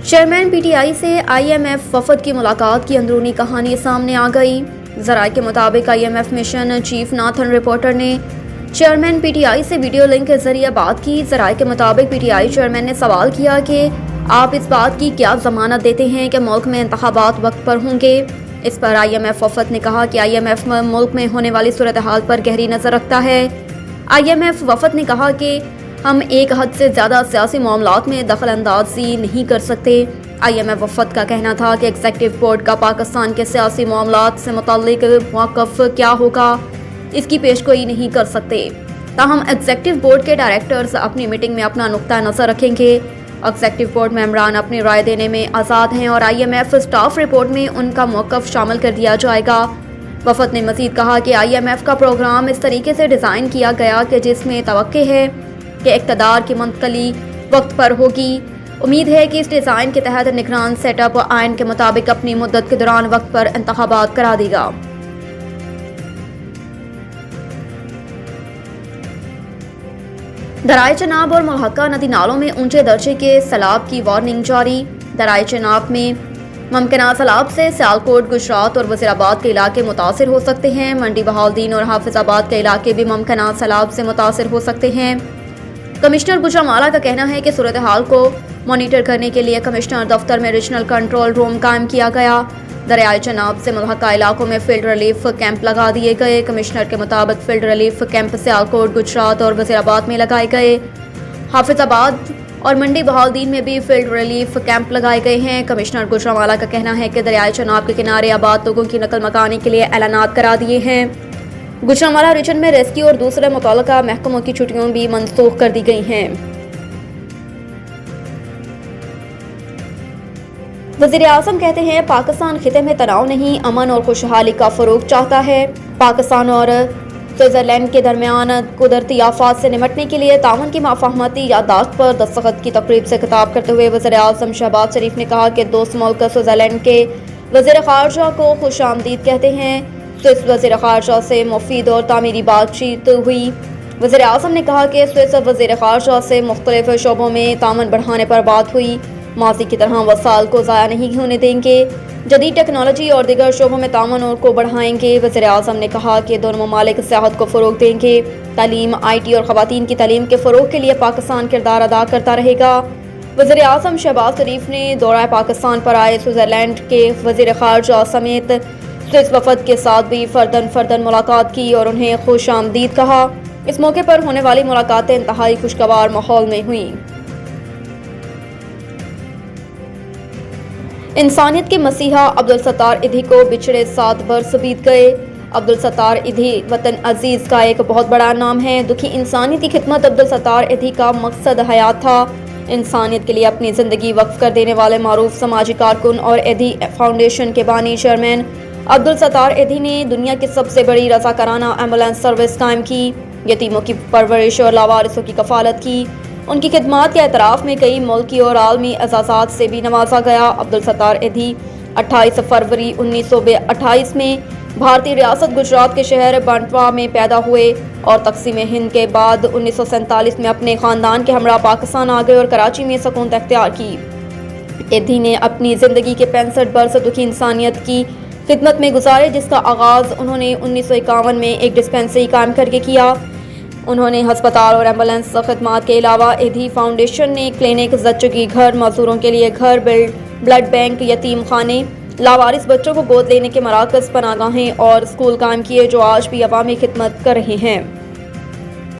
Chairman P T I سے آئی M F وفد کی ملاقات کی اندرونی کہانی سامنے آ گئی۔ ذرائع کے مطابق I M F mission chief Nathan reporter نے چیئرمین پی ٹی آئی سے ویڈیو لنک کے ذریعے بات کی۔ ذرائع کے مطابق پی ٹی آئی چیئرمین نے سوال کیا کہ آپ اس بات کی کیا ضمانت دیتے ہیں کہ ملک میں انتخابات وقت پر ہوں گے؟ اس پر آئی ایم ایف وفد نے کہا کہ آئی ایم ایف ملک میں ہونے والی صورتحال پر گہری نظر رکھتا ہے۔ آئی ایم ایف وفد نے کہا کہ ہم ایک حد سے زیادہ سیاسی معاملات میں دخل اندازی نہیں کر سکتے۔ آئی ایم ایف وفد کا کہنا تھا کہ ایگزیکٹو بورڈ کا پاکستان کے سیاسی معاملات سے متعلق موقف کیا ہوگا اس کی پیشگوئی نہیں کر سکتے، تاہم ایگزیکٹو بورڈ کے ڈائریکٹرز اپنی میٹنگ میں اپنا نقطہ نظر رکھیں گے۔ ایگزیکٹو بورڈ ممبران اپنی رائے دینے میں آزاد ہیں اور I M F staff report میں ان کا موقف شامل کر دیا جائے گا۔ وفد نے مزید کہا کہ آئی ایم ایف کا پروگرام اس طریقے سے ڈیزائن کیا گیا کہ جس میں توقع ہے کہ اقتدار کی منتقلی وقت پر ہوگی۔ امید ہے کہ اس ڈیزائن کے تحت نگران سیٹ اپ آئین کے مطابق اپنی مدت کے دوران وقت پر انتخابات کرا دے گا۔ درائے چناب اور ملحقہ ندی نالوں میں اونچے درجے کے سیلاب کی وارننگ جاری۔ درائے چناب میں ممکنہ سیلاب سے سیالکوٹ، گجرات اور وزیر آباد کے علاقے متاثر ہو سکتے ہیں۔ منڈی بہاؤالدین اور حافظ آباد کے علاقے بھی ممکنہ سیلاب سے متاثر ہو سکتے ہیں۔ کمشنر گجرانوالہ کا کہنا ہے کہ صورتحال کو مانیٹر کرنے کے لیے کمشنر دفتر میں ریجنل کنٹرول روم قائم کیا گیا۔ دریائے چناب سے ملحقہ علاقوں میں فیلڈ ریلیف کیمپ لگا دیے گئے۔ کمشنر کے مطابق field relief camp Sialkot, Gujarat اور وزیر آباد میں لگائے گئے۔ حافظ آباد اور منڈی بہاؤالدین میں بھی فیلڈ ریلیف کیمپ لگائے گئے ہیں۔ کمشنر گجرانوالہ کا کہنا ہے کہ دریائے چناب کے کنارے آباد لوگوں کی نقل مکانی کے لیے اعلانات کرا دیے ہیں۔ گجرانوالہ ریجن میں ریسکیو اور دوسرے متعلقہ محکموں کی چھٹیاں بھی منسوخ کر دی گئی ہیں۔ وزیر اعظم کہتے ہیں پاکستان خطے میں تناؤ نہیں، امن اور خوشحالی کا فروغ چاہتا ہے۔ پاکستان اور سوئٹزرلینڈ کے درمیان قدرتی آفات سے نمٹنے کے لیے تعاون کی مفاہمتی یادداشت پر دستخط کی تقریب سے خطاب کرتے ہوئے وزیر اعظم شہباز شریف نے کہا کہ دوست ملک سوئٹزرلینڈ کے وزیر خارجہ کو خوش آمدید کہتے ہیں۔ سوئس وزیر خارجہ سے مفید اور تعمیری بات چیت ہوئی۔ وزیر اعظم نے کہا کہ سوئس وزیر خارجہ سے مختلف شعبوں میں تعاون بڑھانے پر بات ہوئی۔ ماضی کی طرح وسائل کو ضائع نہیں ہونے دیں گے، جدید ٹیکنالوجی اور دیگر شعبوں میں تعاون کو بڑھائیں گے۔ وزیر اعظم نے کہا کہ دونوں ممالک سیاحت کو فروغ دیں گے، تعلیم، آئی ٹی اور خواتین کی تعلیم کے فروغ کے لیے پاکستان کردار ادا کرتا رہے گا۔ وزیر اعظم شہباز شریف نے دورہ پاکستان پر آئے سوئٹزرلینڈ کے وزیر خارجہ سمیت سوئس وفد کے ساتھ بھی فردن ملاقات کی اور انہیں خوش آمدید کہا۔ اس موقع پر ہونے والی ملاقاتیں انتہائی خوشگوار ماحول میں ہوئیں۔ انسانیت کے مسیحا عبدالستار ایدھی کو بچھڑے 7 برس بیت گئے۔ عبدالستار ایدھی وطن عزیز کا ایک بہت بڑا نام ہے۔ دکھی انسانیتی خدمت عبدالستار ایدھی کا مقصد حیات تھا۔ انسانیت کے لیے اپنی زندگی وقف کر دینے والے معروف سماجی کارکن اور ایدھی فاؤنڈیشن کے بانی چیئرمین عبدالستار ایدھی نے دنیا کی سب سے بڑی رضاکارانہ ایمبولینس سروس قائم کی، یتیموں کی پرورش اور لاوارثوں کی کفالت کی۔ ان کی خدمات کے اعتراف میں کئی ملکی اور عالمی اعزازات سے بھی نوازا گیا۔ عبدالستار ایدھی 28 فروری 1928 میں بھارتی ریاست گجرات کے شہر بانٹوا میں پیدا ہوئے اور تقسیم ہند کے بعد 1947 میں اپنے خاندان کے ہمراہ پاکستان آ گئے اور کراچی میں سکونت اختیار کی۔ ایدھی نے اپنی زندگی کے 65 برس دکھی انسانیت کی خدمت میں گزارے، جس کا آغاز انہوں نے 1951 میں ایک ڈسپینسری قائم کر کے کیا۔ انہوں نے ہسپتال اور ایمبولینس خدمات کے علاوہ ایدھی فاؤنڈیشن نے کلینک، زچگی گھر، معذوروں کے لیے گھر، بلڈ بینک، یتیم خانے، لاوارث بچوں کو گود لینے کے مراکز، پناہ گاہیں اور اسکول قائم کیے جو آج بھی عوامی خدمت کر رہے ہیں۔